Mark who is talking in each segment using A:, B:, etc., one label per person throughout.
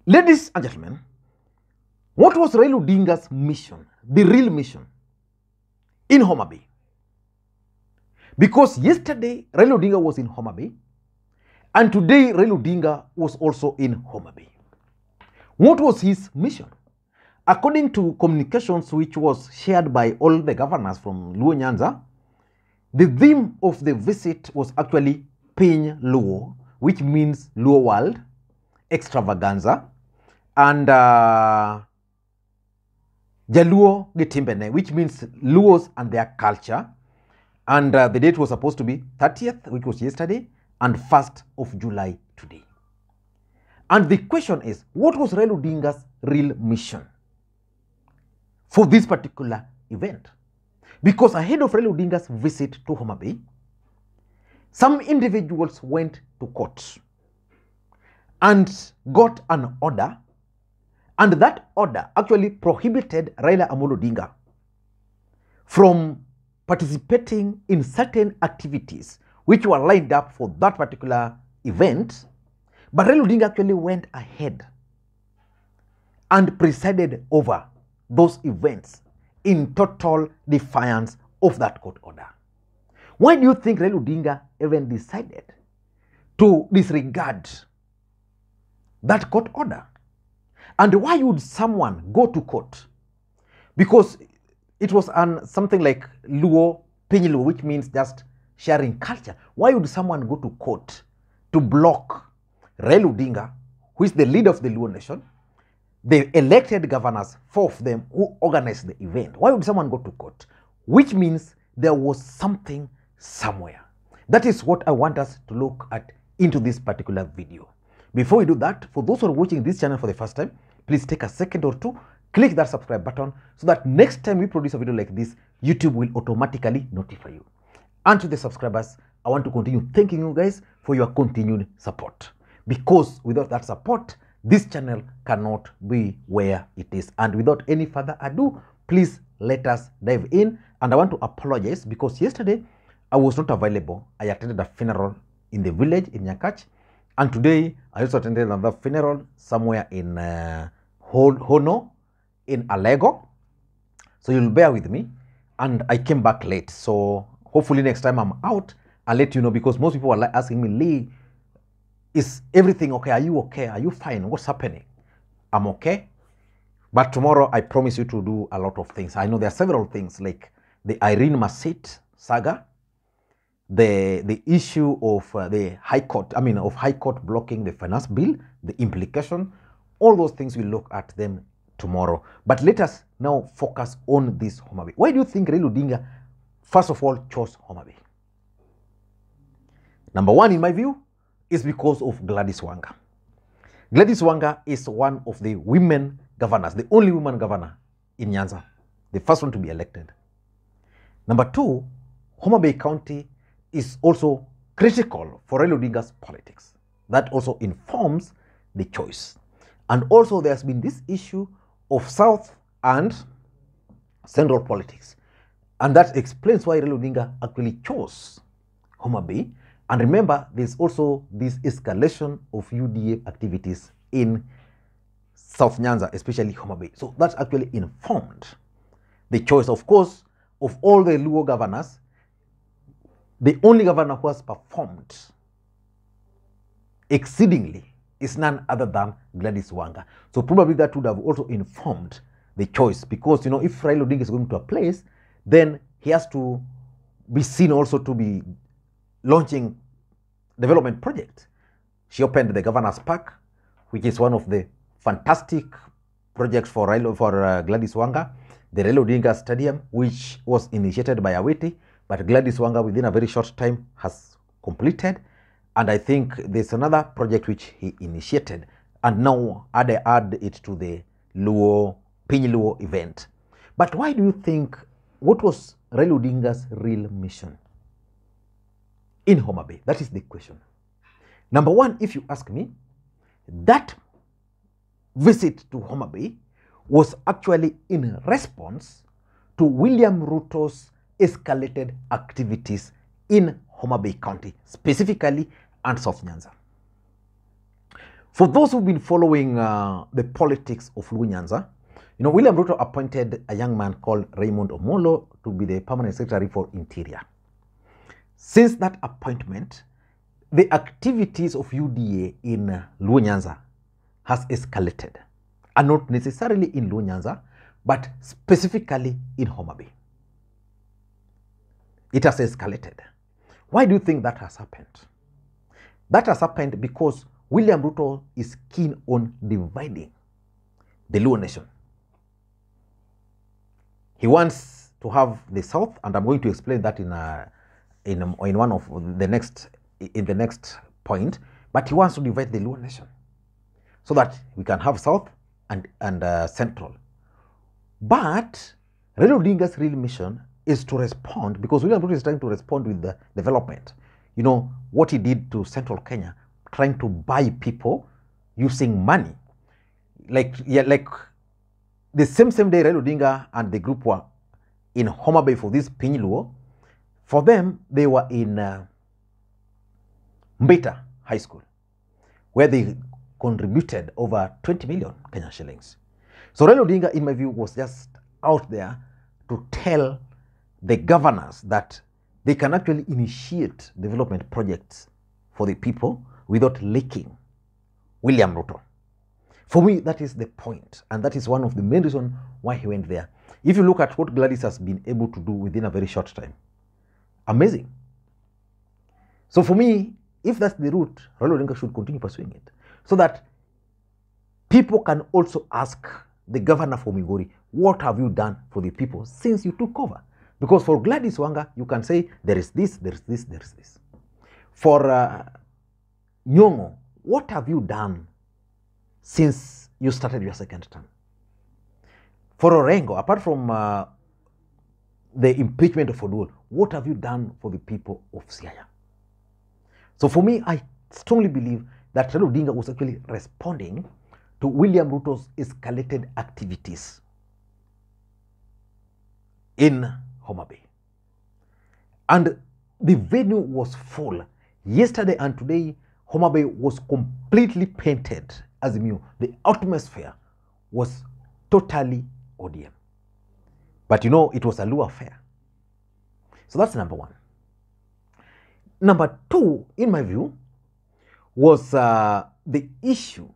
A: Ladies and gentlemen, what was Raila Odinga's mission, the real mission, in Homabay? Because yesterday, Raila Odinga was in Homabay, and today, Raila Odinga was also in Homabay. What was his mission? According to communications which was shared by all the governors from Luo Nyanza, the theme of the visit was actually Piny Luo, which means Luo world, extravaganza, and Jaluo Gitimbene, which means Luos and their culture. And the date was supposed to be 30th, which was yesterday, and 1st of July today. And the question is, what was Raila Odinga's real mission for this particular event? Because ahead of Raila Odinga's visit to Homabay, some individuals went to court and got an order, and that order actually prohibited Raila Odinga from participating in certain activities which were lined up for that particular event. But Raila Odinga actually went ahead and presided over those events in total defiance of that court order. Why do you think Raila Odinga even decided to disregard that court order? And why would someone go to court? Because it was something like Luo, Piny Luo, which means just sharing culture. Why would someone go to court to block Raila Odinga, who is the leader of the Luo nation, the elected governors, 4 of them, who organized the event? Why would someone go to court? Which means there was something somewhere. That is what I want us to look at into this particular video. Before we do that, for those who are watching this channel for the first time, please take a second or two, click that subscribe button so that next time we produce a video like this, YouTube will automatically notify you. And to the subscribers, I want to continue thanking you guys for your continued support. Because without that support, this channel cannot be where it is. And without any further ado, please let us dive in. And I want to apologize because yesterday I was not available. I attended a funeral in the village in Nyakach. And today I also attended another funeral somewhere in Hono in Alego. So you'll bear with me. And I came back late. So hopefully next time I'm out, I'll let you know, because most people are asking me, Lee, is everything okay? Are you okay? Are you fine? What's happening? I'm okay. But tomorrow, I promise you to do a lot of things. I know there are several things like the Irene Masit saga, the issue of the High Court, of High Court blocking the finance bill, the implication, all those things, we'll look at them tomorrow. But let us now focus on this Homabay. Why do you think Raila Odinga, first of all, chose Homabay? Number one, in my view, is because of Gladys Wanga. Gladys Wanga is one of the women governors, the only woman governor in Nyanza, the first one to be elected. Number two, Homabay County is also critical for Raila Odinga's politics. That also informs the choice. And also there's been this issue of South and Central politics. And that explains why Raila Odinga actually chose Homabay. And remember, there's also this escalation of UDA activities in South Nyanza, especially Homabay. So that actually informed the choice. Of course, of all the Luo governors, the only governor who has performed exceedingly is none other than Gladys Wanga. So probably that would have also informed the choice, because, if Raila Odinga is going to a place, then he has to be seen also to be launching development project. She opened the Governor's Park, which is one of the fantastic projects for Gladys Wanga. The Raila Odinga Stadium, which was initiated by Awiti, but Gladys Wanga within a very short time has completed. And I think there's another project which he initiated, and now add it to the Piny Luo event. But why do you think, what was Raila Odinga's real mission in Homabay? That is the question. Number one, if you ask me, that visit to Homabay was actually in response to William Ruto's escalated activities in Homabay County, specifically and South Nyanza. For those who've been following the politics of Luo Nyanza, William Ruto appointed a young man called Raymond Omolo to be the Permanent Secretary for Interior. Since that appointment, the activities of UDA in Luo Nyanza has escalated, and not necessarily in Luo Nyanza, but specifically in Homabay. It has escalated. Why do you think that has happened? That has happened because William Ruto is keen on dividing the Luo nation. He wants to have the South, and I'm going to explain that in one of the next point. But he wants to divide the Luo nation so that we can have South and Central. But Raila Odinga's real mission is to respond, because William Ruto is trying to respond with the development. What he did to Central Kenya, trying to buy people using money. Like the same day Raila Odinga and the group were in Homabay for this Pinyiluo, for them, they were in Mbita High School, where they contributed over 20 million Kenyan shillings. So Raila Odinga, in my view, was just out there to tell the governors that they can actually initiate development projects for the people without leaking William Ruto. For me, that is the point, and that is one of the main reasons why he went there. If you look at what Gladys has been able to do within a very short time, amazing. So for me, if that's the route, Raila Odinga should continue pursuing it, so that people can also ask the governor for Migori, what have you done for the people since you took over? Because for Gladys Wanga, you can say there is this, there is this, there is this. For Nyong'o, what have you done since you started your second term? For Orengo, apart from the impeachment of Odul, what have you done for the people of Siaya? So for me, I strongly believe that Raila Odinga was actually responding to William Ruto's escalated activities in Homabay. And the venue was full. Yesterday and today, Homabay was completely painted as new. The atmosphere was totally ODM. But it was a Luo affair. So that's number one. Number two, in my view, was the issue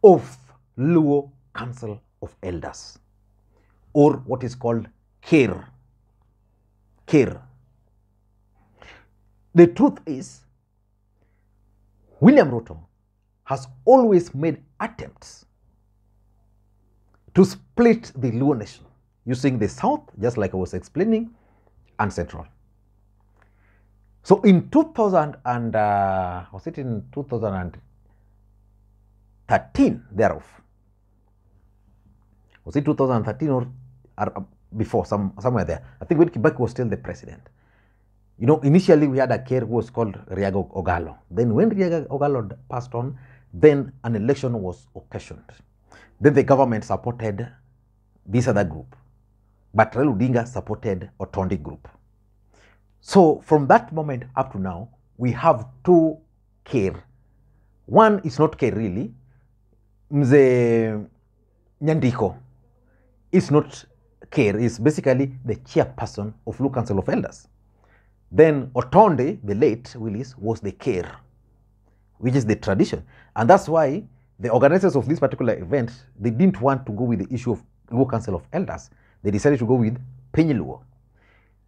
A: of Luo Council of Elders, or what is called CARE. CARE. The truth is, William Ruto has always made attempts to split the Luo nation using the South, just like I was explaining, and Central. So in 2000 and was it in 2013 thereof? Was it 2013 or before, somewhere there? I think when Kibaki was still the president. Initially we had a care who was called Rigathi Ogalo. Then when Rigathi Ogalo passed on, then an election was occasioned. Then the government supported this other group, but Raila Odinga supported Otondi group. So from that moment up to now, we have two care. One is not care really. Mzee Nyandiko is not care, is basically the chairperson of Luo Council of Elders. Then Otonde, the late Willis, was the care, which is the tradition. And that's why the organizers of this particular event, they didn't want to go with the issue of Luo Council of Elders. They decided to go with Pinyiluo.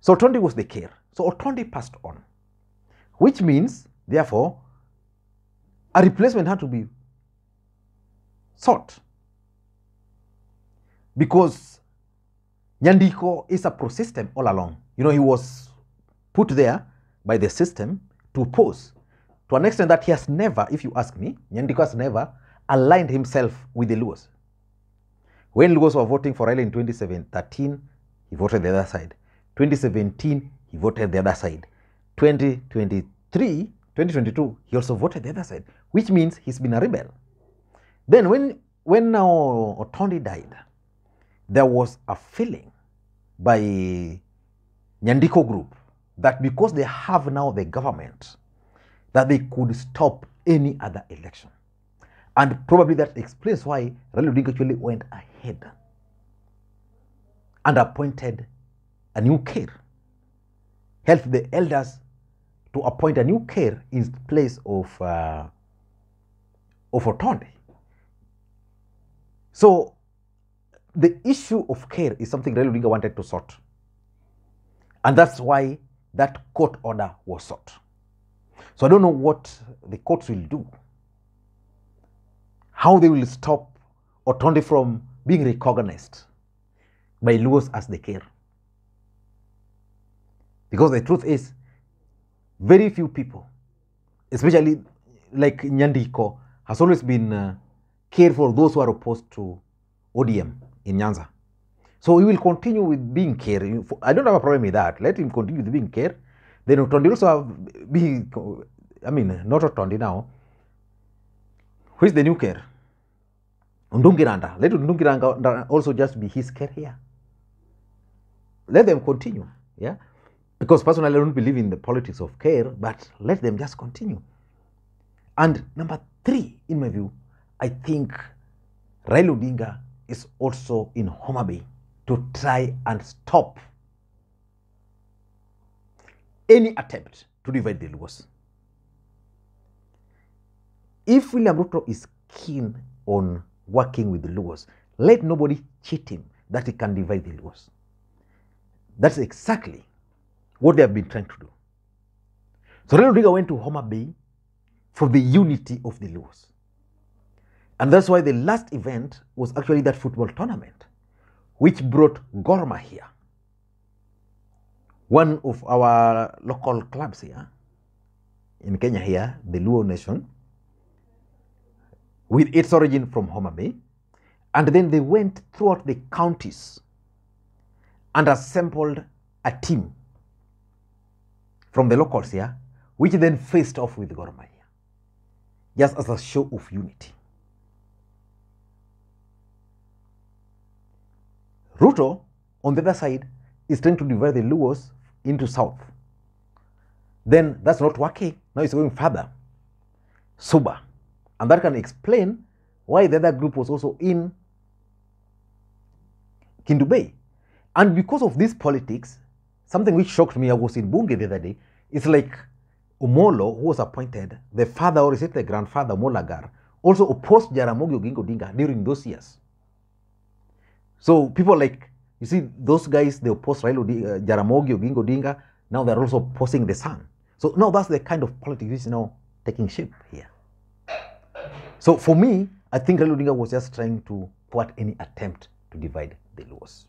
A: So Otonde was the care. So Otonde passed on, which means, therefore, a replacement had to be sought. Because Nyandiko is a pro-system all along. He was put there by the system to oppose. To an extent that he has never, if you ask me, Nyandiko has never aligned himself with the Luos. When Luos were voting for Raila in 2013, he voted the other side. 2017, he voted the other side. 2022, he also voted the other side, which means he's been a rebel. Then when now Otondi died, there was a feeling by Nyandiko group that because they have now the government, that they could stop any other election. And probably that explains why Raila Odinga actually went ahead and appointed a new care, helped the elders to appoint a new care in place of Otonde. So the issue of care is something Raila Odinga wanted to sort. And that's why that court order was sought. So I don't know what the courts will do, how they will stop Otonde from being recognized by Luos as the care. Because the truth is, very few people, especially like Nyandiko, has always been cared for those who are opposed to ODM in Nyanza. So he will continue with being care. I don't have a problem with that. Let him continue with being care. Then Otonde also have being, I mean, not Otonde now. Who is the new care? Undungiranda. Let Undungiranda also just be his care here. Let them continue, yeah? Because personally, I don't believe in the politics of care, but let them just continue. And number 3, in my view, I think Raila Odinga is also in Homabay to try and stop any attempt to divide the Luos. If William Ruto is keen on working with the Luos, let nobody cheat him that he can divide the Luos. That's exactly what they have been trying to do. So Raila Odinga went to Homabay for the unity of the Luos. And that's why the last event was actually that football tournament, which brought Gor Mahia, one of our local clubs here in Kenya here, the Luo Nation, with its origin from Homabay. And then they went throughout the counties and assembled a team from the locals here, which then faced off with Gor Mahia, just as a show of unity. Ruto, on the other side, is trying to divide the Luos into south. Then that's not working. Now it's going further. Suba. And that can explain why the other group was also in Kindu Bay. And because of this politics, something which shocked me, I was in Bunge the other day, it's like Omolo, who was appointed, the father, or is it the grandfather, Molagar, also opposed Jaramogi Oginga Odinga during those years. So people like, you see, those guys, they opposed Jaramogi Oginga Odinga, now they're also opposing the son. So now that's the kind of politics which is now taking shape here. So for me, I think Raila Odinga was just trying to thwart any attempt to divide the Luos.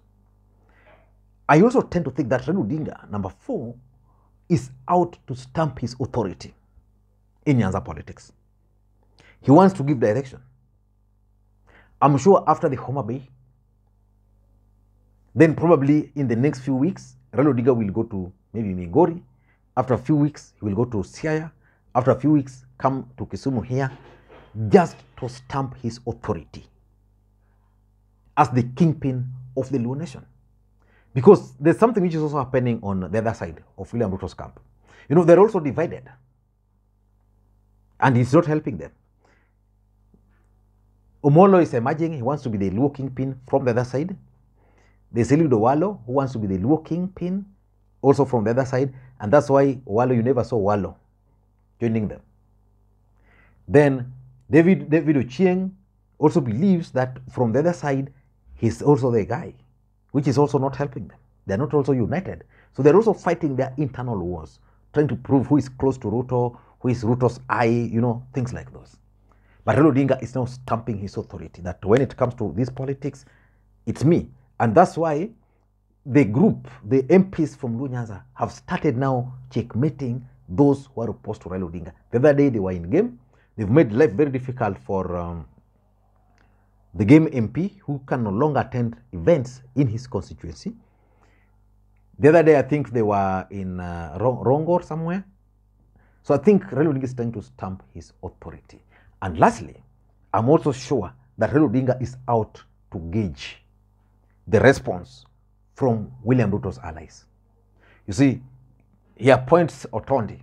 A: I also tend to think that Raila Odinga, number 4, is out to stamp his authority in Nyanza politics. He wants to give direction. I'm sure after the Homabay, then probably in the next few weeks, Raila Odinga will go to maybe Migori. After a few weeks, he will go to Siaya. After a few weeks, come to Kisumu here, just to stamp his authority as the kingpin of the Luo Nation. Because there's something which is also happening on the other side of William Ruto's camp. You know, they're also divided. And he's not helping them. Omolo is emerging. He wants to be the Luo kingpin from the other side. There's Eliud Owalo, who wants to be the Luo kingpin, also from the other side. And that's why Owalo, you never saw Owalo joining them. Then David Ochieng also believes that from the other side, he's also the guy, which is also not helping them. They're not also united. So they're also fighting their internal wars, trying to prove who is close to Ruto, who is Ruto's eye, you know, things like those. But Raila Odinga is now stamping his authority that when it comes to this politics, it's me. And that's why the group, the MPs from Luo Nyanza, have started now checkmating those who are opposed to Raila Odinga. The other day they were in game. They've made life very difficult for the game MP, who can no longer attend events in his constituency. The other day, I think they were in Rongo somewhere. So I think Raila Odinga is trying to stamp his authority. And lastly, I'm also sure that Raila Odinga is out to gauge the response from William Ruto's allies. You see, he appoints Otonde.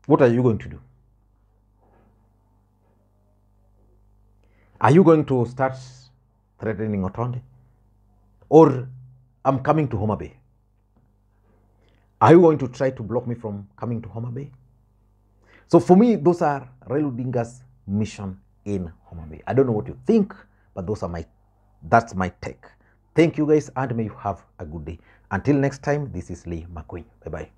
A: What are you going to do? Are you going to start threatening Otonde? Or I'm coming to Homabay? Are you going to try to block me from coming to Homabay? So for me, those are Raila Odinga's mission in Homabay. I don't know what you think, but that's my take. Thank you guys, and may you have a good day. Until next time, this is Lee Makwiny. Bye-bye.